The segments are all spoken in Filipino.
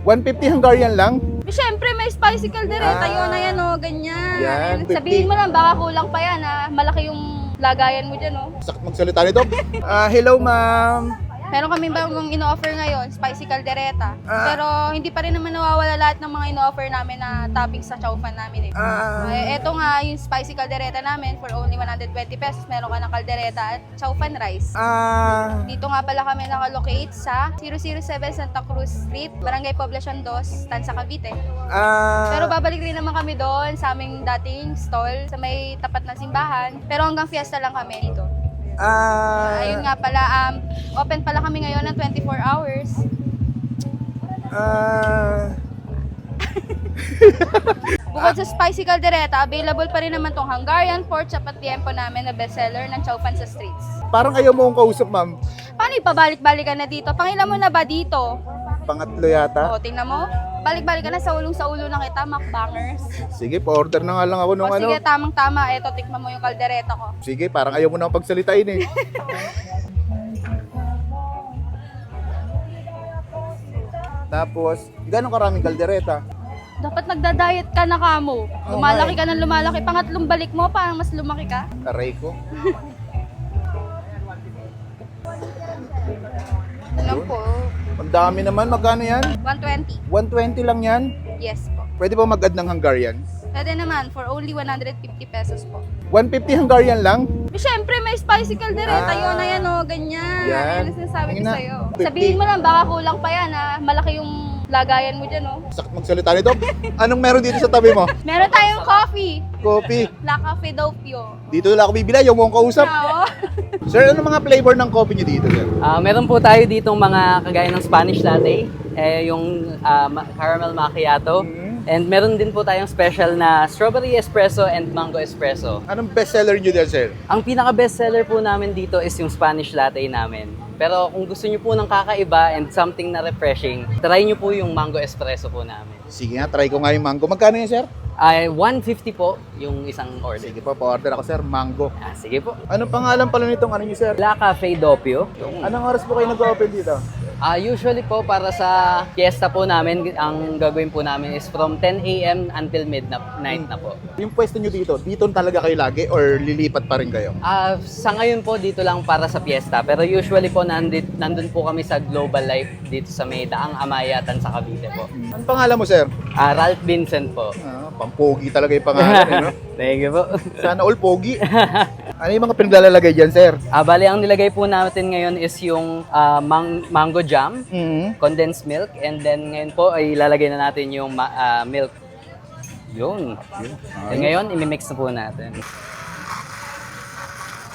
150 Hungarian lang? Siyempre, may spicy caldereta yun na yan, oh, ganyan. Yan, 50. Sabihin mo lang, baka kulang pa yan, ha? Malaki yung lagayan mo dyan, oh. Sakit magsalita nito. Hello, ma'am. Meron kami bagong ino-offer ngayon, spicy caldereta. Ah. Pero hindi pa rin naman nawawala lahat ng mga ino-offer namin na toppings sa chow fan namin, eh. Eto nga, yung spicy caldereta namin for only 120 pesos. Meron ka ng caldereta at chow fan rice. Dito nga pala kami nakalocate sa 007 Santa Cruz Street, Barangay Poblacion 2, Tanza, Cavite. Pero babalik rin naman kami doon sa aming dating stall sa may tapat na simbahan. Pero hanggang fiesta lang kami dito. Ayun nga pala, open pala kami ngayon ng 24 hours. Bukod sa spicy caldereta, available pa rin naman tong Hungarian pork chop at tiempo namin na bestseller ng chow fan sa streets. Parang ayaw mo akong kausap, ma'am. Paano ipabalik-balikan na dito? Pangilan mo na ba dito? Pangatlo yata. O, tingnan mo. Balik-balik ka na, sa ulo na kita, mukbangers. Sige, pa-order na nga lang ako nung Sige, tamang-tama. Eto, tikman mo yung caldereta ko. Sige, parang ayaw mo na akong pagsalitain eh. Tapos, gano'ng karaming kaldereta? Dapat nagda-diet ka na kamo. Lumalaki ka ng lumalaki. Pangatlong balik mo, parang mas lumaki ka. Aray ko. Ano po? Ang dami naman. Magkano yan? 120. 120 lang yan? Yes po. Pwede ba mag-add ng Hungarian? Pwede naman, for only 150 pesos po. 150 Hungarian lang? Siyempre, may spicy caldereta yun na yan, oh, Yan. ganyan. Yan ang sinasabi ko Ina, sa'yo. 50. Sabihin mo lang, baka kulang pa yan, ha? Malaki yung lagayan mo dyan, oh. Sakit magsalita nito. Anong meron dito sa tabi mo? Meron tayong coffee. Coffee. La Cafe Doppio. Dito lang ako bibila. Ayaw mo akong kausap. Oo. Sir, ano mga flavor ng coffee nyo dito, sir? Meron po tayo ditong mga kagaya ng Spanish latte, yung caramel macchiato. And meron din po tayong special na strawberry espresso and mango espresso. Anong bestseller nyo dyan, sir? Ang pinaka bestseller po namin dito is yung Spanish latte namin. Pero kung gusto niyo po ng kakaiba and something na refreshing, try niyo po yung mango espresso po namin. Sige nga, try ko nga yung mango. Magkano yan, sir? Ay 150 po yung isang order. Sige po, pa-order ako, sir. Mango. Sige po. Anong pangalan pala nitong ano nyo, sir? La Cafe Doppio. Anong oras po kayo nag-open dito? Usually po para sa fiesta po namin, ang gagawin po namin is from 10 a.m. until midnight na po. Yung pwesto nyo dito talaga kayo lagi or lilipat pa rin kayo? Sa ngayon po dito lang para sa fiesta, pero usually po nandun po kami sa Global Life dito sa may Daang Amaya, Tanza, Cavite po. Anong pangalan mo, sir? Ralph Vincent po. Pampogi talaga yung pangalan, eh, no? Thank you po. Sana all pogi. Ano yung mga pinaglalagay dyan, sir? Bali, ang nilagay po natin ngayon is yung mango jam, condensed milk, and then ngayon po ay ilalagay na natin yung milk. Yun. And ngayon, imimix na po natin.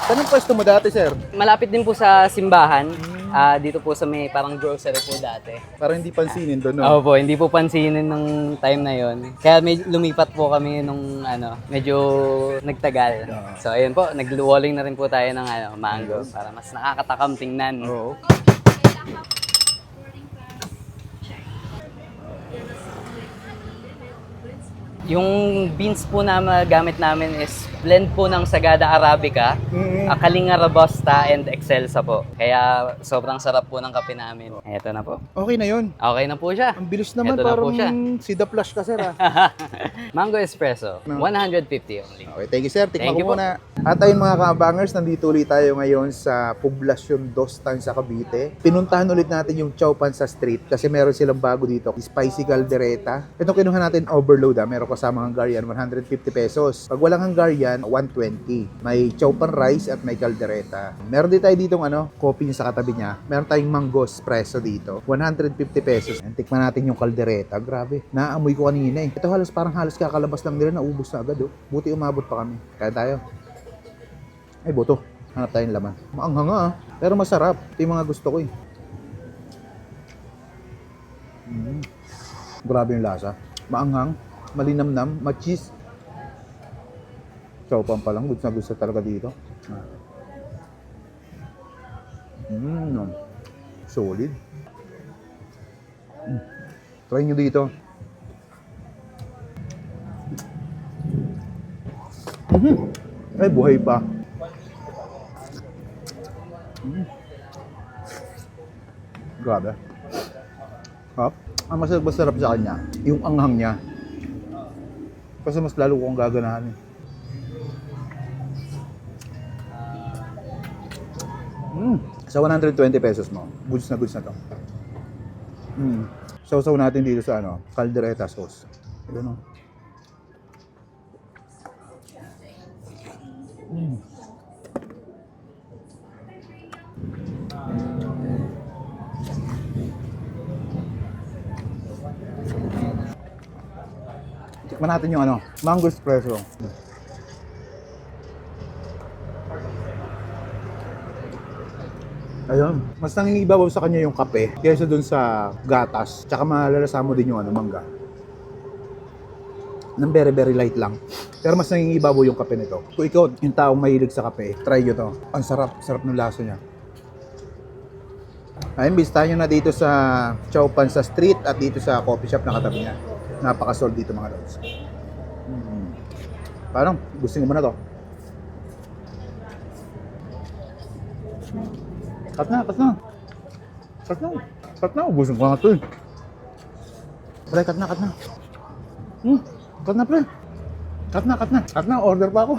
Saan ang pwesto mo dati, sir? Malapit din po sa simbahan. Dito po sa may parang grocery po dati. Para hindi pansinin doon, no? Opo, hindi po pansinin nung time na yon. Kaya lumipat po kami nung medyo nagtagal. So ayun po, nag-walling na rin po tayo ng mango para mas nakakatakam tingnan. Oo. Yung beans po na gamit namin is blend po ng Sagada Arabica, Kalinga Robusta, and Excelsa po. Kaya sobrang sarap po ng kape namin. Eto na po. Okay na yun. Okay na po siya. Ang bilis naman, Eto na po parang siya. si The Flash ka, sir, Mango Espresso, 150 only. Okay, thank you, sir. Tikman Thank you ko po. muna. At ayun mga kabangers, nandito ulit tayo ngayon sa Poblacion 2, Tanza, Cavite. Pinuntahan ulit natin yung Chow Pan sa street kasi meron silang bago dito, spicy caldereta. Itong kinuha natin overload, meron kasama Hungarian, 150 pesos. Pag walang Hungarian, 120. May Chow Pan rice at may caldereta. Meron din tayo ditong coffee sa katabi niya. Meron tayong mango espresso dito, 150 pesos. And tikman natin yung caldereta. Grabe, naamoy ko kanina eh. Ito halos kakalabas lang nila, naubos na agad. Buti umabot pa kami. Kaya tayo. Ay, buto. Hanap tayong laman. Maanghang pero masarap. Ito yung mga gusto ko eh. Grabe yung lasa. Maanghang, malinamnam, ma-cheese. Chow pan pa lang. Gusto na gusto talaga dito. Solid. Try nyo dito. Ay, buhay pa. Grabe. Ang masarap sa kanya, yung anghang niya. Kasi mas lalo kong gaganahan eh. Sa 120 pesos mo, goods na to. Sausaw natin dito sa caldereta sauce. Ganun. Tikman natin yung mango espresso. Ayun, mas nangingibabaw sa kanya yung kape kaysa dun sa gatas. Tsaka malalasa mo din yung mangga. Nang very very light lang. Pero mas nangingibabaw yung kape nito. Kung ikaw yung taong mahilig sa kape, try nyo to. Ang sarap ng lasa niya. Ayun, bisitahin nyo na dito sa Chow Pan sa street at dito sa coffee shop na katabi niya. Napaka-sold dito mga lods. Parang gusto mo na to. Cut na. Ubusin ko nga ito eh. Pre, cut na. Cut na, pre. Cut na. Order pa ako.